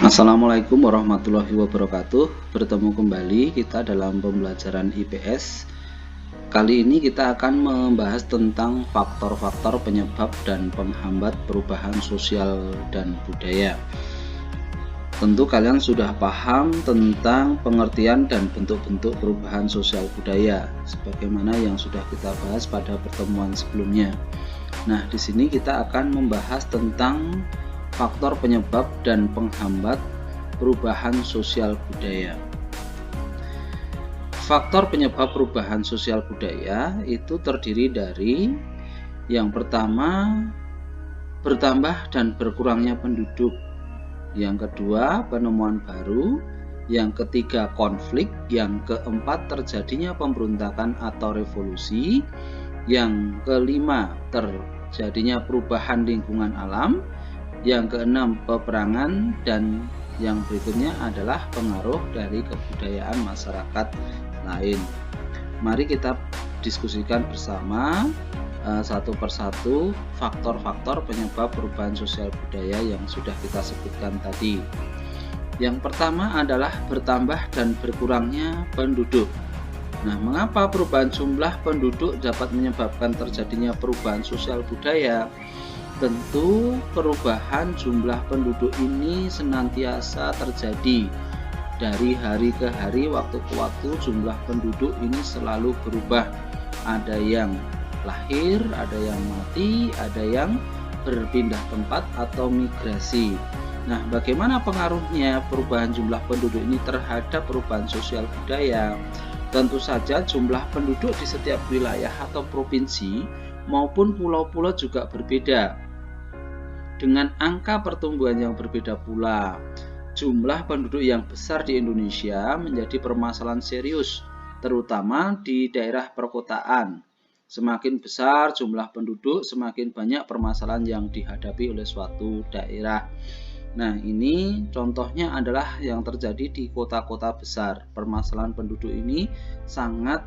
Assalamualaikum warahmatullahi wabarakatuh. Bertemu kembali kita dalam pembelajaran IPS. Kali ini kita akan membahas tentang faktor-faktor penyebab dan penghambat perubahan sosial dan budaya. Tentu kalian sudah paham tentang pengertian dan bentuk-bentuk perubahan sosial budaya sebagaimana yang sudah kita bahas pada pertemuan sebelumnya. Nah, di sini kita akan membahas tentang faktor penyebab dan penghambat perubahan sosial budaya. Faktor penyebab perubahan sosial budaya itu terdiri dari yang pertama, bertambah dan berkurangnya penduduk. Yang kedua, penemuan baru. Yang ketiga, konflik. Yang keempat, terjadinya pemberontakan atau revolusi. Yang kelima, terjadinya perubahan lingkungan alam. Yang keenam, peperangan. Dan yang berikutnya adalah pengaruh dari kebudayaan masyarakat lain. Mari kita diskusikan bersama satu persatu faktor-faktor penyebab perubahan sosial budaya yang sudah kita sebutkan tadi. Yang pertama adalah bertambah dan berkurangnya penduduk. Nah, mengapa perubahan jumlah penduduk dapat menyebabkan terjadinya perubahan sosial budaya? Tentu perubahan jumlah penduduk ini senantiasa terjadi. Dari hari ke hari, waktu ke waktu, jumlah penduduk ini selalu berubah. Ada yang lahir, ada yang mati, ada yang berpindah tempat atau migrasi. Nah, bagaimana pengaruhnya perubahan jumlah penduduk ini terhadap perubahan sosial budaya? Tentu saja jumlah penduduk di setiap wilayah atau provinsi maupun pulau-pulau juga berbeda, dengan angka pertumbuhan yang berbeda pula. Jumlah penduduk yang besar di Indonesia menjadi permasalahan serius, terutama di daerah perkotaan. Semakin besar jumlah penduduk, semakin banyak permasalahan yang dihadapi oleh suatu daerah. Nah, ini contohnya adalah yang terjadi di kota-kota besar. Permasalahan penduduk ini sangat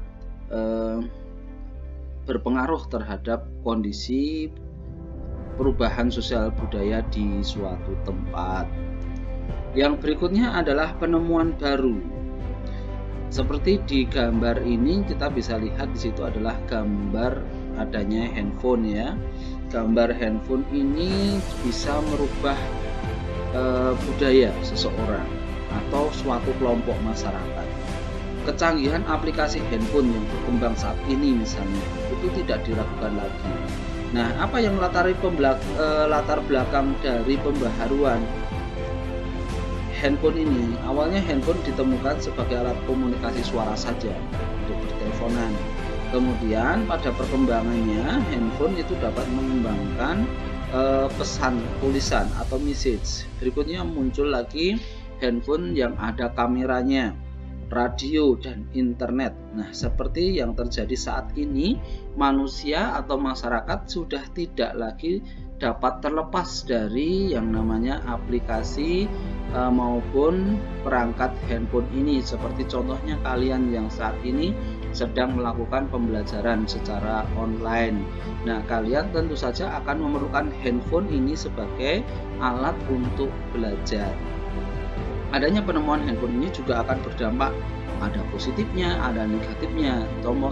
berpengaruh terhadap kondisi perubahan sosial budaya di suatu tempat. Yang berikutnya adalah penemuan baru. Seperti di gambar ini kita bisa lihat di situ adalah gambar adanya handphone ya. Gambar handphone ini bisa merubah budaya seseorang atau suatu kelompok masyarakat. Kecanggihan aplikasi handphone yang berkembang saat ini misalnya itu tidak diragukan lagi. Nah, apa yang latar belakang dari pembaharuan handphone ini? Awalnya handphone ditemukan sebagai alat komunikasi suara saja untuk berteleponan. Kemudian pada perkembangannya handphone itu dapat mengembangkan pesan tulisan atau message. Berikutnya muncul lagi handphone yang ada kameranya, radio dan internet. Nah, seperti yang terjadi saat ini, manusia atau masyarakat sudah tidak lagi dapat terlepas dari yang namanya aplikasi maupun perangkat handphone ini. Seperti contohnya kalian yang saat ini sedang melakukan pembelajaran secara online. Nah, kalian tentu saja akan memerlukan handphone ini sebagai alat untuk belajar. Adanya penemuan handphone ini juga akan berdampak, ada positifnya, ada negatifnya.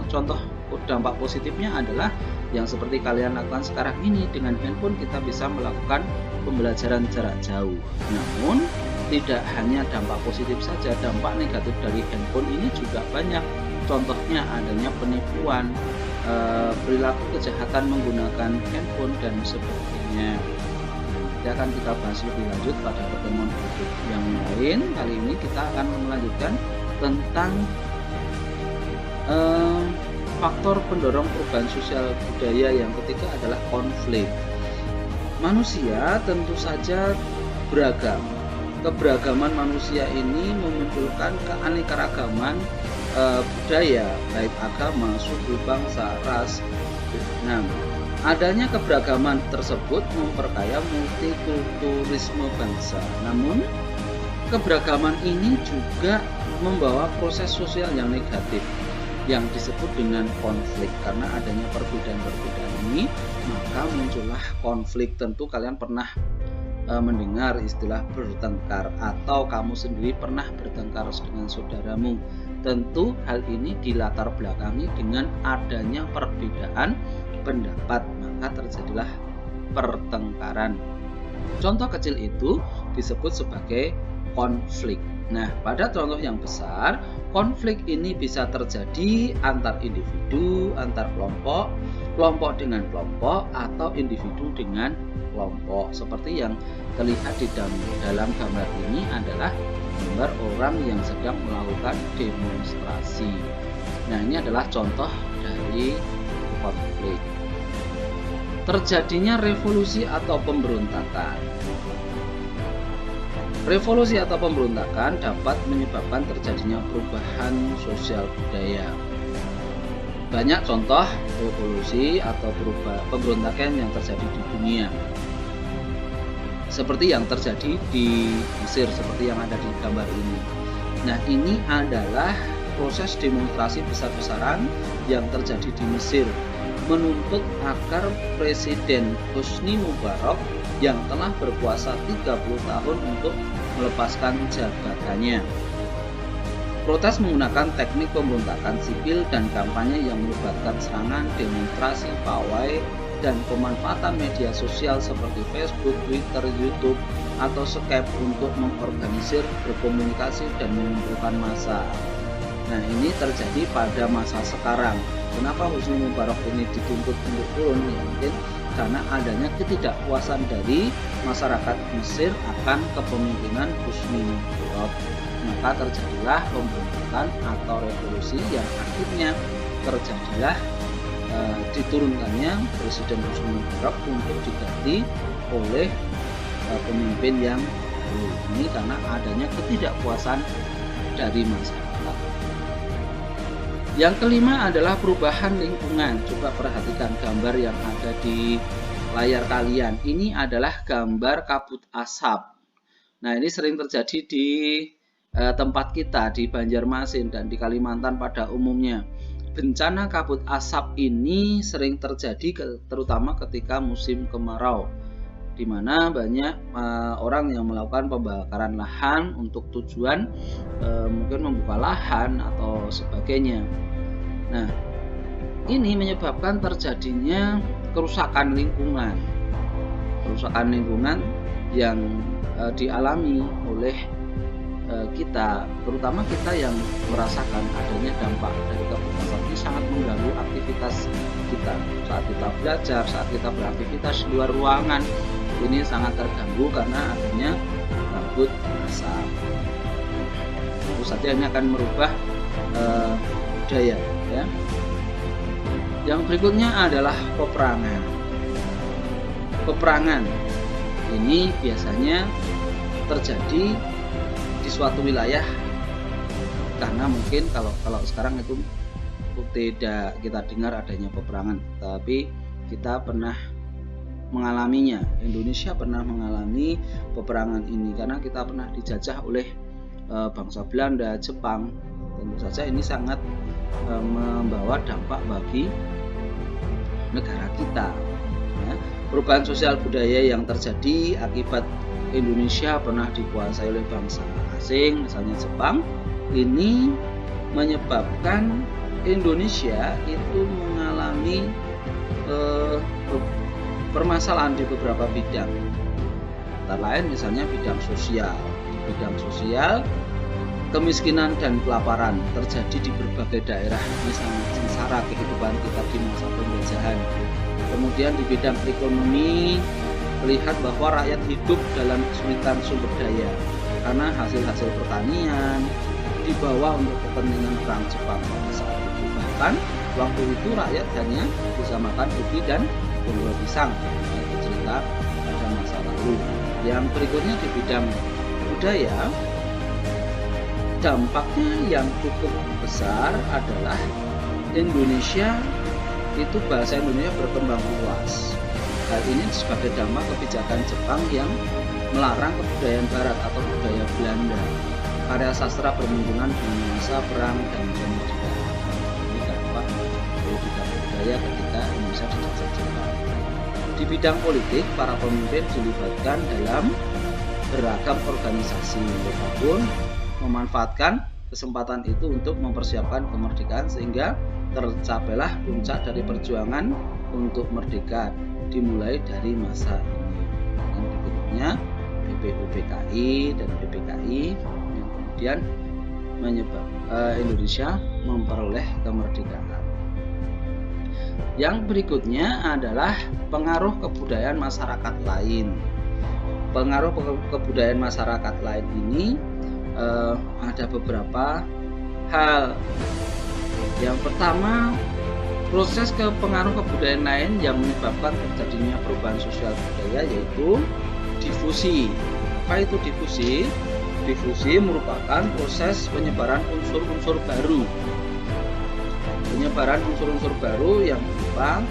Contoh dampak positifnya adalah yang seperti kalian lakukan sekarang ini. Dengan handphone kita bisa melakukan pembelajaran jarak jauh. Namun tidak hanya dampak positif saja, dampak negatif dari handphone ini juga banyak. Contohnya adanya penipuan, perilaku kejahatan menggunakan handphone dan sebagainya. Nanti akan kita bahas lebih lanjut pada pertemuan yang lain. Kali ini kita akan melanjutkan tentang faktor pendorong perubahan sosial budaya. Yang ketiga adalah konflik. Manusia tentu saja beragam. Keberagaman manusia ini memunculkan keanekaragaman budaya, baik agama, suku, bangsa, ras. Nah, adanya keberagaman tersebut memperkaya multikulturalisme bangsa. Namun, keberagaman ini juga membawa proses sosial yang negatif yang disebut dengan konflik. Karena adanya perbedaan-perbedaan ini, maka muncullah konflik. Tentu kalian pernah mendengar istilah bertengkar atau kamu sendiri pernah bertengkar dengan saudaramu. Tentu hal ini dilatar belakangi dengan adanya perbedaan pendapat, maka terjadilah pertengkaran. Contoh kecil itu disebut sebagai konflik. Nah, pada contoh yang besar, konflik ini bisa terjadi antar individu, antar kelompok, kelompok dengan kelompok, atau individu dengan kelompok. Seperti yang terlihat di dalam gambar ini adalah gambar orang yang sedang melakukan demonstrasi. Nah, ini adalah contoh dari konflik. Terjadinya revolusi atau pemberontakan. Revolusi atau pemberontakan dapat menyebabkan terjadinya perubahan sosial budaya. Banyak contoh revolusi atau pemberontakan yang terjadi di dunia. Seperti yang terjadi di Mesir, seperti yang ada di gambar ini. Nah, ini adalah proses demonstrasi besar-besaran yang terjadi di Mesir, menuntut agar Presiden Hosni Mubarak yang telah berkuasa 30 tahun untuk melepaskan jabatannya. Protes menggunakan teknik pemberontakan sipil dan kampanye yang melibatkan serangan, demonstrasi, pawai, dan pemanfaatan media sosial seperti Facebook, Twitter, YouTube, atau Skype untuk mengorganisir, berkomunikasi, dan mengumpulkan massa. Nah, ini terjadi pada masa sekarang. Kenapa Hosni Mubarak ini dituntut untuk turun? Ya, mungkin karena adanya ketidakpuasan dari masyarakat Mesir akan kepemimpinan Hosni Mubarak. Maka terjadilah pemberontakan atau revolusi yang akhirnya terjadilah diturunkannya Presiden Hosni Mubarak untuk diganti oleh pemimpin yang baru. Ini karena adanya ketidakpuasan dari masyarakat. Yang kelima adalah perubahan lingkungan. Coba perhatikan gambar yang ada di layar kalian. Ini adalah gambar kabut asap. Nah, ini sering terjadi di tempat kita di Banjarmasin dan di Kalimantan pada umumnya. Bencana kabut asap ini sering terjadi terutama ketika musim kemarau, di mana banyak orang yang melakukan pembakaran lahan untuk tujuan mungkin membuka lahan atau sebagainya. Nah, ini menyebabkan terjadinya kerusakan lingkungan yang dialami oleh kita, terutama kita yang merasakan adanya dampak dari kabut asap ini sangat mengganggu aktivitas kita. Saat kita belajar, saat kita beraktivitas di luar ruangan, ini sangat terganggu karena adanya kabut asap. Tentu saja ini akan merubah budaya, ya. Yang berikutnya adalah peperangan. Peperangan ini biasanya terjadi di suatu wilayah karena mungkin kalau sekarang itu tidak kita dengar adanya peperangan, tapi kita pernah mengalaminya. Indonesia pernah mengalami peperangan ini karena kita pernah dijajah oleh bangsa Belanda, Jepang. Tentu saja ini sangat membawa dampak bagi negara kita. Ya. Perubahan sosial budaya yang terjadi akibat Indonesia pernah dikuasai oleh bangsa asing, misalnya Jepang, ini menyebabkan Indonesia itu mengalami permasalahan di beberapa bidang. Antara lain misalnya bidang sosial. Di bidang sosial, kemiskinan dan kelaparan terjadi di berbagai daerah. Ini sangat sengsara kehidupan kita di masa penjajahan. Kemudian di bidang ekonomi, melihat bahwa rakyat hidup dalam kesulitan sumber daya karena hasil-hasil pertanian dibawa untuk kepentingan perang Jepang pada saat itu. Bahkan waktu itu rakyat hanya bisa makan ubi dan buah pisang. Itu cerita pada masa lalu. Yang berikutnya di bidang budaya, dampaknya yang cukup besar adalah Indonesia itu bahasa Indonesia berkembang luas. Hal ini sebagai dampak kebijakan Jepang yang melarang kebudayaan Barat atau budaya Belanda. Karya sastra berhubungan dengan masa perang dan kemerdekaan. Ini dampak pendidikan budaya ketika Indonesia dijajah Jepang. Di bidang politik, para pemimpin dilibatkan dalam beragam organisasi. Mereka pun memanfaatkan kesempatan itu untuk mempersiapkan kemerdekaan sehingga tercapailah puncak dari perjuangan untuk merdeka dimulai dari masa ini. Dan berikutnya BPUPKI dan PPKI yang kemudian menyebabkan Indonesia memperoleh kemerdekaan. Yang berikutnya adalah pengaruh kebudayaan masyarakat lain. Pengaruh kebudayaan masyarakat lain ini ada beberapa hal. Yang pertama, proses pengaruh kebudayaan lain yang menyebabkan terjadinya perubahan sosial budaya yaitu difusi. Apa itu difusi? Difusi merupakan proses penyebaran unsur-unsur baru. Penyebaran unsur-unsur baru yang berupa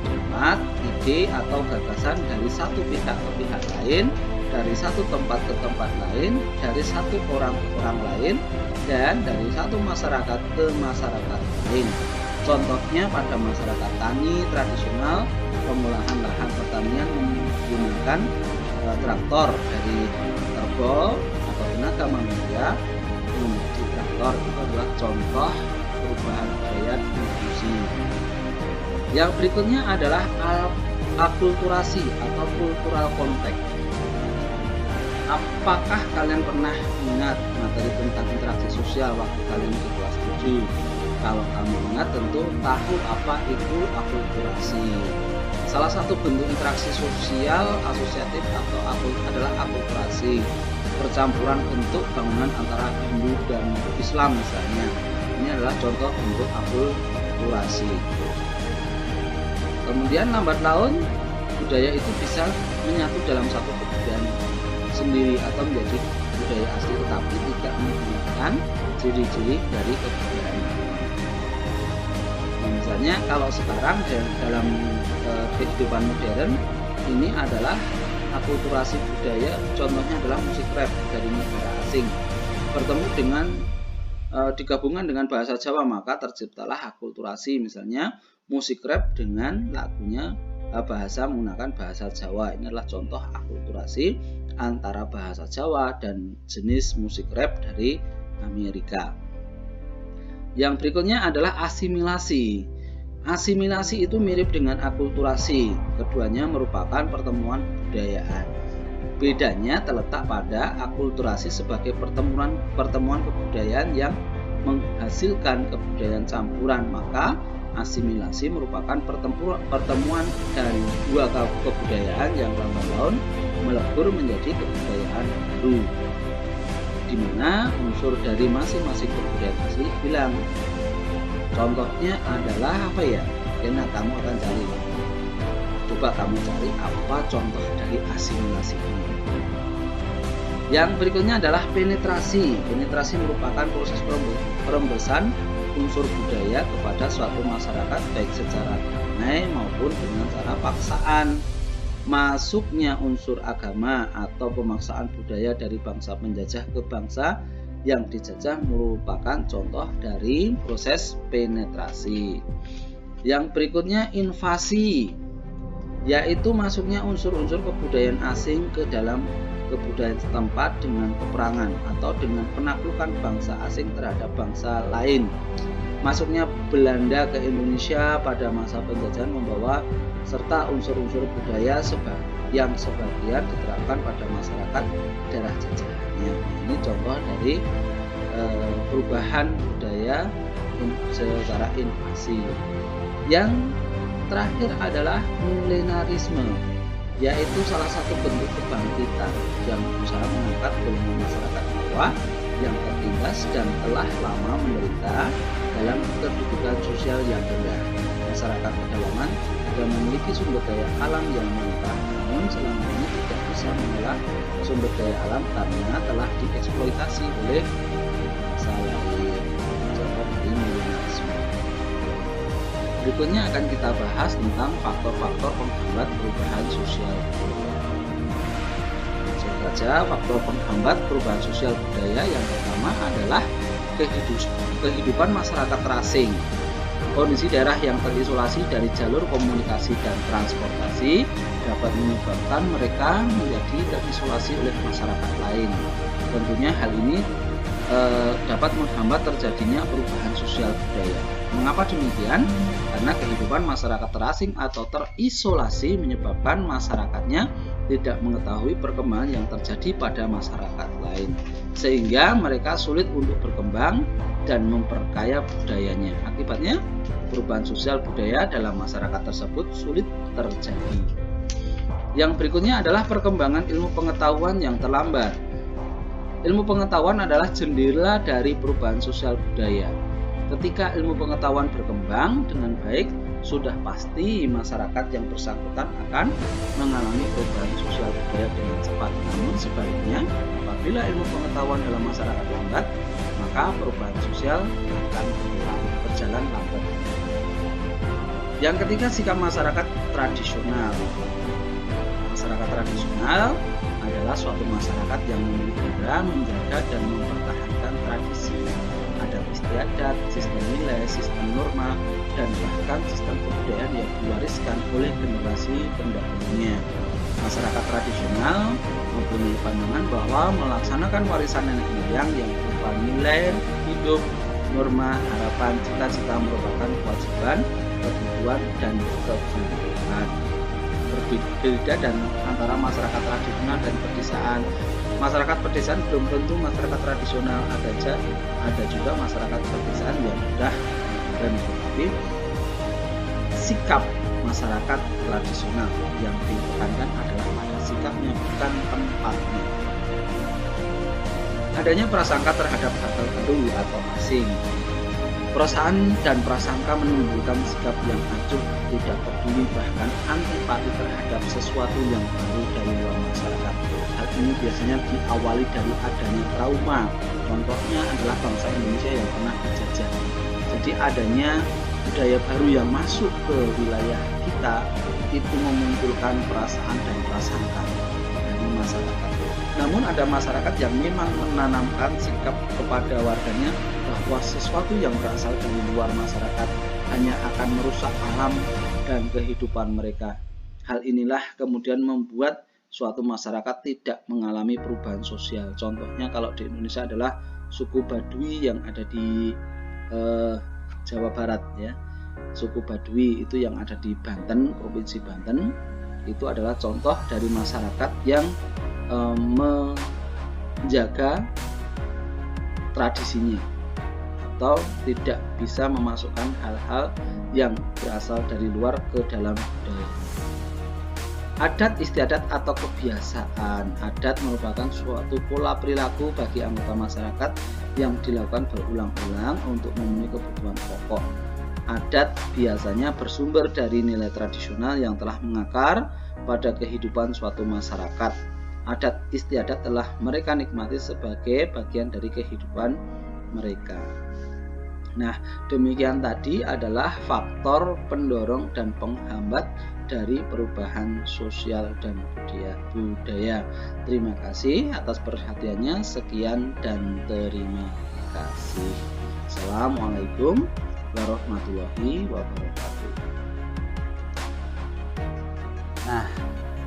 kalimat, ide atau gagasan dari satu pihak ke pihak lain, dari satu tempat ke tempat lain, dari satu orang ke orang lain, dan dari satu masyarakat ke masyarakat lain. Contohnya pada masyarakat tani tradisional, pengolahan lahan pertanian menggunakan traktor dari kerbau atau tenaga manusia menjadi traktor. Itu adalah contoh perubahan budaya difusi. Yang berikutnya adalah akulturasi atau cultural contact. Apakah kalian pernah ingat materi tentang interaksi sosial waktu kalian di kelas 7? Kalau kamu ingat tentu tahu apa itu akulturasi. Salah satu bentuk interaksi sosial asosiatif atau adalah akulturasi. Percampuran bentuk bangunan antara Hindu dan Islam misalnya. Ini adalah contoh bentuk akulturasi. Kemudian lambat laun budaya itu bisa menyatu dalam satu kebudayaan sendiri atau menjadi budaya asli tetapi tidak menggunakan ciri-ciri dari kebudayaan. Nah, misalnya kalau sekarang dalam kehidupan modern ini adalah akulturasi budaya, contohnya adalah musik rap dari negara asing bertemu dengan digabungkan dengan bahasa Jawa, maka terciptalah akulturasi. Misalnya musik rap dengan lagunya bahasa menggunakan bahasa Jawa. Ini adalah contoh akulturasi antara bahasa Jawa dan jenis musik rap dari Amerika. Yang berikutnya adalah asimilasi. Asimilasi itu mirip dengan akulturasi. Keduanya merupakan pertemuan kebudayaan. Bedanya terletak pada akulturasi sebagai pertemuan kebudayaan yang menghasilkan kebudayaan campuran, maka asimilasi merupakan pertemuan dari dua kebudayaan yang lambat laun melebur menjadi kebudayaan baru, di mana unsur dari masing-masing kebudayaan asli hilang. Contohnya adalah apa ya? Karena kamu akan cari. Coba kamu cari apa contoh dari asimilasi ini. Yang berikutnya adalah penetrasi. Penetrasi merupakan proses perembesan unsur budaya kepada suatu masyarakat baik secara damai maupun dengan cara paksaan. Masuknya unsur agama atau pemaksaan budaya dari bangsa penjajah ke bangsa yang dijajah merupakan contoh dari proses penetrasi. Yang berikutnya invasi, yaitu masuknya unsur-unsur kebudayaan asing ke dalam kebudayaan setempat dengan peperangan atau dengan penaklukan bangsa asing terhadap bangsa lain. Masuknya Belanda ke Indonesia pada masa penjajahan membawa serta unsur-unsur budaya yang sebagian diterapkan pada masyarakat daerah jajahannya. Ini contoh dari perubahan budaya secara invasi. Yang terakhir adalah milenarisme, yaitu salah satu bentuk kebangkitan yang berusaha mengangkat golongan masyarakat bawah yang tertindas dan telah lama menderita dalam kedudukan sosial yang rendah. Masyarakat pedalaman sudah memiliki sumber daya alam yang melimpah, namun selama ini tidak bisa mengolah sumber daya alam karena telah dieksploitasi oleh bangsa lain. Contoh dari milenarisme. Berikutnya akan kita bahas tentang faktor-faktor penghambat perubahan sosial budaya. Saja faktor penghambat perubahan sosial budaya yang pertama adalah kehidupan masyarakat terasing. Kondisi daerah yang terisolasi dari jalur komunikasi dan transportasi dapat menyebabkan mereka menjadi terisolasi oleh masyarakat lain. Tentunya hal ini dapat menghambat terjadinya perubahan sosial budaya. Mengapa demikian? Karena kehidupan masyarakat terasing atau terisolasi menyebabkan masyarakatnya tidak mengetahui perkembangan yang terjadi pada masyarakat lain, sehingga mereka sulit untuk berkembang dan memperkaya budayanya. Akibatnya, perubahan sosial budaya dalam masyarakat tersebut sulit terjadi. Yang berikutnya adalah perkembangan ilmu pengetahuan yang terlambat. Ilmu pengetahuan adalah jendela dari perubahan sosial budaya. Ketika ilmu pengetahuan berkembang dengan baik, sudah pasti masyarakat yang bersangkutan akan mengalami perubahan sosial budaya dengan cepat. Namun sebaliknya, apabila ilmu pengetahuan dalam masyarakat lambat, maka perubahan sosial akan berjalan lambat. Yang ketiga, sikap masyarakat tradisional. Masyarakat tradisional adalah suatu masyarakat yang memelihara, menjaga, dan mempertahankan tradisi, adat istiadat, sistem nilai, sistem norma, dan bahkan sistem kebudayaan yang diwariskan oleh generasi pendahulunya. Masyarakat tradisional mempunyai pandangan bahwa melaksanakan warisan nenek moyang yang berupa nilai hidup, norma, harapan, cita-cita merupakan kewajiban, kebutuhan, dan kebutuhan. Berbeda dan antara masyarakat tradisional dan pedesaan. Masyarakat pedesaan belum tentu masyarakat tradisional, ada juga masyarakat pedesaan yang mudah dan tetapi sikap masyarakat tradisional yang ditekankan adalah pada sikapnya, bukan tempatnya. Adanya prasangka terhadap hal baru atau asing. Perasaan dan prasangka menimbulkan sikap yang acuh, tidak peduli, bahkan antipati terhadap sesuatu yang baru dari luar masyarakat. Hal ini biasanya diawali dari adanya trauma. Contohnya adalah bangsa Indonesia yang pernah dijajah. Jadi adanya budaya baru yang masuk ke wilayah kita itu memunculkan perasaan dan prasangka dari masyarakat. Namun ada masyarakat yang memang menanamkan sikap kepada warganya bahwa sesuatu yang berasal dari luar masyarakat hanya akan merusak alam dan kehidupan mereka. Hal inilah kemudian membuat suatu masyarakat tidak mengalami perubahan sosial. Contohnya kalau di Indonesia adalah suku Baduy yang ada di Jawa Barat ya. Suku Baduy itu yang ada di Banten, Provinsi Banten, itu adalah contoh dari masyarakat yang menjaga tradisinya atau tidak bisa memasukkan hal-hal yang berasal dari luar ke dalam budaya. Adat istiadat atau kebiasaan. Adat merupakan suatu pola perilaku bagi anggota masyarakat yang dilakukan berulang-ulang untuk memenuhi kebutuhan pokok. Adat biasanya bersumber dari nilai tradisional yang telah mengakar pada kehidupan suatu masyarakat. Adat istiadat telah mereka nikmati sebagai bagian dari kehidupan mereka. Nah, demikian tadi adalah faktor pendorong dan penghambat dari perubahan sosial dan budaya. Terima kasih atas perhatiannya. Sekian dan terima kasih. Assalamualaikum warahmatullahi wabarakatuh. Nah,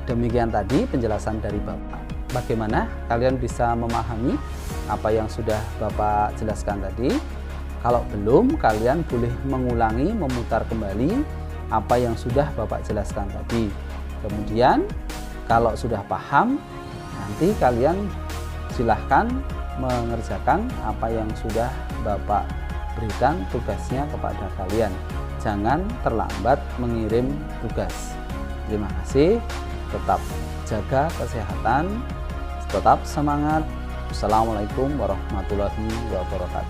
demikian tadi penjelasan dari Bapak. Bagaimana kalian bisa memahami apa yang sudah Bapak jelaskan tadi? Kalau belum, kalian boleh mengulangi, memutar kembali apa yang sudah Bapak jelaskan tadi. Kemudian, kalau sudah paham, nanti kalian silahkan mengerjakan apa yang sudah Bapak berikan tugasnya kepada kalian. Jangan terlambat mengirim tugas. Terima kasih. Tetap jaga kesehatan, tetap semangat. Assalamualaikum warahmatullahi wabarakatuh.